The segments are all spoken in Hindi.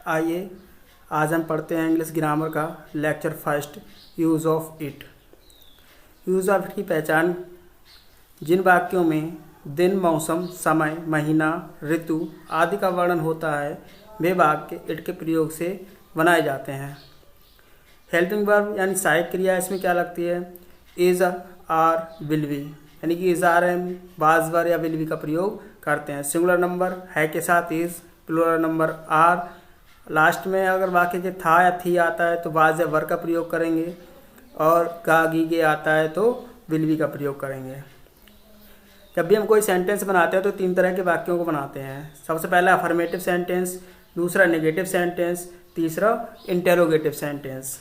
आइए आज हम पढ़ते हैं इंग्लिश ग्रामर का lecture first, use of it. Use of it की पहचान: जिन वाक्यों में दिन, मौसम, समय, महीना, ऋतु आदि का वर्णन होता है वे वाक्य इट के प्रयोग से बनाए जाते हैं। हेल्पिंग वर्ब यानी सहायक क्रिया इसमें क्या लगती है? इज, आर, विल बी, यानी कि इज, आर, एम, वाज, वर या विल बी का प्रयोग करते हैं। सिंगुलर नंबर है के साथ is, plural number are, last में अगर वाक्य के था या थी आता है तो वाज या वर का प्रयोग करेंगे, और गा, गी, गे आता है तो विल बी का प्रयोग करेंगे। जब भी हम कोई सेंटेंस बनाते हैं तो तीन तरह के वाक्यों को बनाते हैं। सबसे पहला अफर्मेटिव सेंटेंस, दूसरा नेगेटिव सेंटेंस, तीसरा इंटेरोगेटिव सेंटेंस।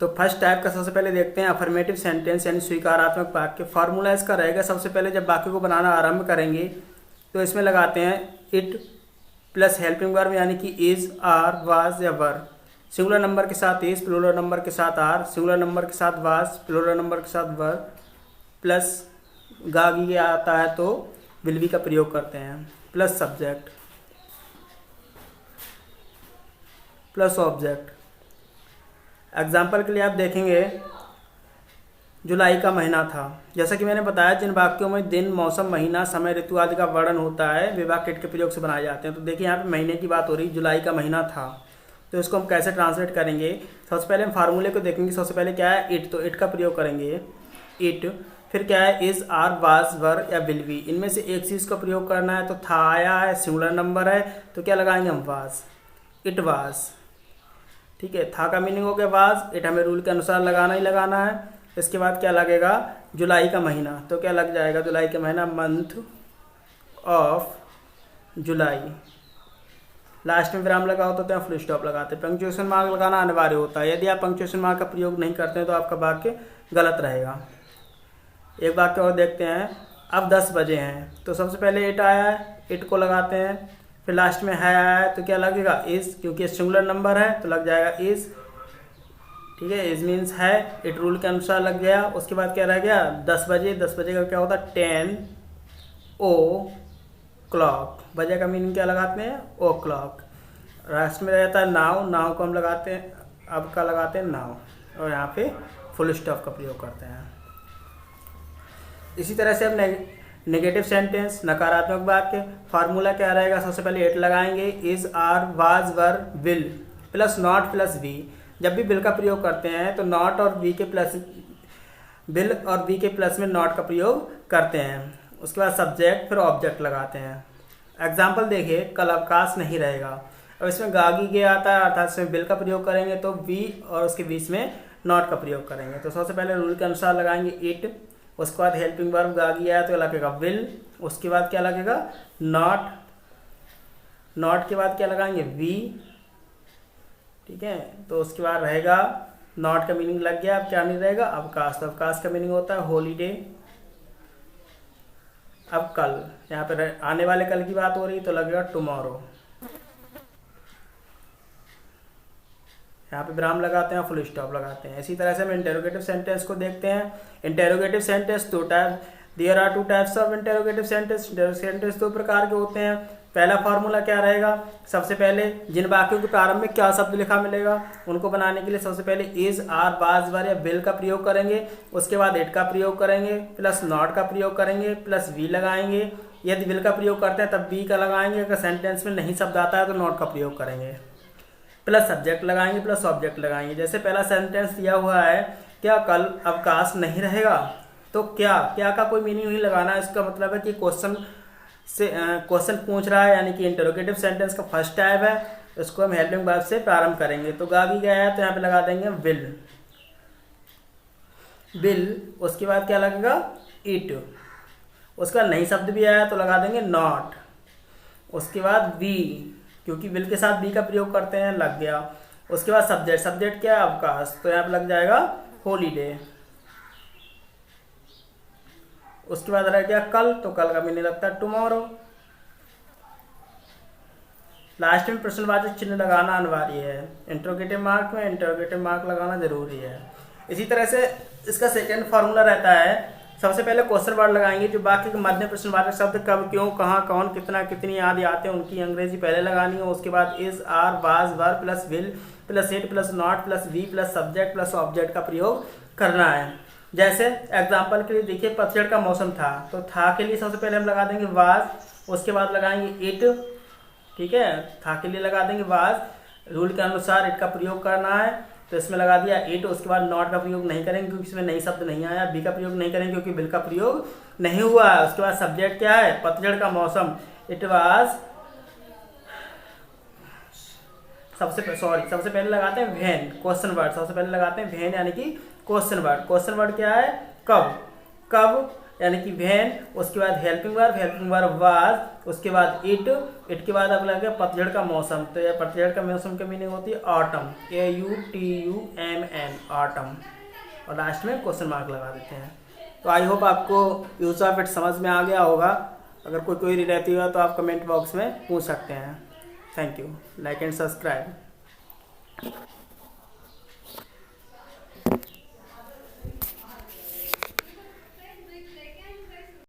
तो फर्स्ट टाइप का सबसे पहले देखते हैं अफर्मेटिव सेंटेंस यानी स्वीकारात्मक वाक्य। फार्मूला इसका रहेगा, सबसे पहले जब वाक्य को बनाना आरंभ करेंगे तो इसमें लगाते हैं इट प्लस हेल्पिंग वर्ब यानी कि इज, आर, वाज या वर। सिंगुलर नंबर के साथ इज, प्लूरल नंबर के साथ आर, सिंगुलर नंबर के साथ वाज, प्लूरल नंबर के साथ वर, प्लस गा, गी आता है तो विल बी का प्रयोग करते हैं, plus subject plus object. Example के लिए आप देखेंगे जुलाई का महीना था। जैसा कि मैंने बताया, जिन वाक्यों में दिन, मौसम, महीना, समय, ऋतु आदि का वर्णन होता है वे वाक्य इट के प्रयोग से बनाए जाते हैं। तो देखिए यहाँ पे महीने की बात हो रही, जुलाई का महीना था, तो इसको हम कैसे ट्रांसलेट करेंगे? सबसे पहले हम फार्मूले को देखेंगे। सबसे पहले क्या है? इट, तो इट का प्रयोग करेंगे इट। फिर क्या है? इज, आर, वाज, वर या विल बी। इनमें से एक चीज़ का प्रयोग करना है, तो था आया है, सिंगुलर नंबर है, तो क्या लगाएंगे हम? Was, it was. ठीक है, था का मीनिंग हो गया वाज, इट हमें रूल के अनुसार लगाना ही लगाना है। इसके बाद क्या लगेगा? जुलाई का महीना, तो क्या लग जाएगा? जुलाई का महीना, मंथ ऑफ जुलाई। लास्ट में विराम लगा होता है, फुल स्टॉप लगाते हैं। पंक्चुएशन मार्क लगाना अनिवार्य होता है। यदि आप पंक्चुएशन मार्क का प्रयोग नहीं करते हैं तो आपका वाक्य गलत रहेगा। एक वाक्य और देखते हैं। अब 10 बजे हैं, तो सबसे पहले इट आया है, इट को लगाते हैं। फिर लास्ट में है आया है तो क्या लगेगा? इज, क्योंकि सिंगुलर नंबर है तो लग जाएगा इज। ठीक है, इज मीन्स है, इट रूल के अनुसार लग गया। उसके बाद क्या रह गया? 10 बजे। 10 बजे का क्या होता है? 10 ओ क्लॉक। बजे का मीनिंग क्या लगाते हैं? ओ क्लॉक। लास्ट में रहता है नाउ, नाउ को हम लगाते हैं, अब का लगाते हैं नाउ, और यहाँ पे फुल स्टॉप का प्रयोग करते हैं। इसी तरह से हम नेगेटिव सेंटेंस, नकारात्मक वाक्य। फार्मूला क्या रहेगा? सबसे पहले इट लगाएंगे, is, are, was, were, will, plus not plus we. जब भी विल का प्रयोग करते हैं तो नॉट और वी के प्लस, विल और वी के प्लस में नॉट का प्रयोग करते हैं। उसके बाद सब्जेक्ट, फिर ऑब्जेक्ट लगाते हैं। एग्जाम्पल देखिए, कल अवकाश नहीं रहेगा। अब इसमें गागी गे आता है, अर्थात इसमें विल का प्रयोग करेंगे तो वी और उसके बीच में नॉट का प्रयोग करेंगे। तो सबसे पहले रूल के अनुसार लगाएंगे इट, उसके बाद हेल्पिंग वर्ब गागी आया तो लगेगा विल, उसके बाद क्या लगेगा? नॉट, नॉट के बाद क्या लगाएंगे? वी। ठीक है, तो उसके बाद रहेगा, नॉट का मीनिंग लग गया, अब क्या नहीं रहेगा? अवकाश। तो अवकाश का मीनिंग होता है हॉलीडे। अब कल, यहाँ पे आने वाले कल की बात हो रही तो लगेगा टुमारो। यहाँ पे विराम लगाते हैं, फुल स्टॉप लगाते हैं। इसी तरह से हम इंटेरोगेटिव सेंटेंस को देखते हैं। इंटेरोगेटिव सेंटेंस दो type, there are two types of interrogative sentence. Interrogative sentence दो प्रकार के होते हैं। पहला फार्मूला क्या रहेगा? सबसे पहले जिन वाक्यों के प्रारंभ में क्या शब्द लिखा मिलेगा उनको बनाने के लिए सबसे पहले इज, आर, वाज, वर या विल का प्रयोग करेंगे। उसके बाद इट का प्रयोग करेंगे, प्लस नॉट का प्रयोग करेंगे, प्लस वी लगाएंगे। यदि विल का प्रयोग करते हैं तब वी का लगाएंगे। अगर सेंटेंस में नहीं शब्द आता है तो नॉट का प्रयोग करेंगे, प्लस सब्जेक्ट लगाएंगे, प्लस ऑब्जेक्ट लगाएंगे। जैसे पहला सेंटेंस दिया हुआ है, क्या कल अवकाश नहीं रहेगा, तो क्या का कोई मीनिंग नहीं लगाना। इसका मतलब है कि क्वेश्चन पूछ रहा है, यानी कि इंटरोगेटिव सेंटेंस का फर्स्ट टाइप है। इसको हम हेल्पिंग वर्ब से प्रारंभ करेंगे। तो गागी गया है तो यहाँ पे लगा देंगे विल, विल। उसके बाद क्या लगेगा? इट। उसका नई शब्द भी आया तो लगा देंगे नॉट। उसके बाद वी, क्योंकि विल के साथ बी का प्रयोग करते हैं, लग गया। उसके बाद सब्जेक्ट, सब्जेक्ट क्या है? अवकाश, तो यहाँ पे लग जाएगा हॉलीडे। उसके बाद रह गया कल, तो कल का मीनिंग लगता है टुमारो। लास्ट में प्रश्नवाचक चिन्ह लगाना अनिवार्य है। इंटरोगेटिव मार्क में इंटरोगेटिव मार्क लगाना जरूरी है। इसी तरह से इसका सेकेंड फार्मूला रहता है सबसे पहले क्वेश्चन वर्ड लगाएंगे। जो वाक्य के मध्य प्रश्नवाचक शब्द कब, क्यों, कहाँ, कौन, कितना, कितनी आदि आते हैं उनकी अंग्रेजी पहले लगानी है। उसके बाद is, are, was, were plus will plus it plus not plus we plus subject plus object का प्रयोग करना है। जैसे एग्जाम्पल के लिए देखिए, पतझड़ का मौसम था, तो था के लिए सबसे पहले हम लगा देंगे वाज, उसके बाद लगाएंगे इट, ठीक है, था के लिए लगा देंगे वाज। रूल के अनुसार इट का प्रयोग करना है, तो इसमें लगा दिया इट। उसके बाद नॉट का प्रयोग नहीं करेंगे क्योंकि इसमें नई शब्द नहीं आया। बी का प्रयोग नहीं करेंगे क्योंकि बिल का प्रयोग नहीं हुआ है। उसके बाद सब्जेक्ट क्या है, पतझड़ का मौसम, इट वाज। सबसे पहले लगाते हैं व्हेन, क्वेश्चन वर्ड। सबसे पहले लगाते हैं व्हेन यानी कि क्वेश्चन वर्ड। क्वेश्चन वर्ड क्या है, कब, कब यानी कि व्हेन। उसके बाद हेल्पिंग वर्ब वाज। उसके बाद इट के बाद अब लगे पतझड़ का मौसम, तो यह पतझड़ का मौसम की मीनिंग होती है ऑटम, AUTUMN, ऑटम। और लास्ट में क्वेश्चन मार्क लगा देते हैं। तो आई होप आपको यूज ऑफ इट समझ में आ गया होगा। अगर कोई क्वेरी रहती हो तो आप कमेंट बॉक्स में पूछ सकते हैं। Thank you. Like and subscribe.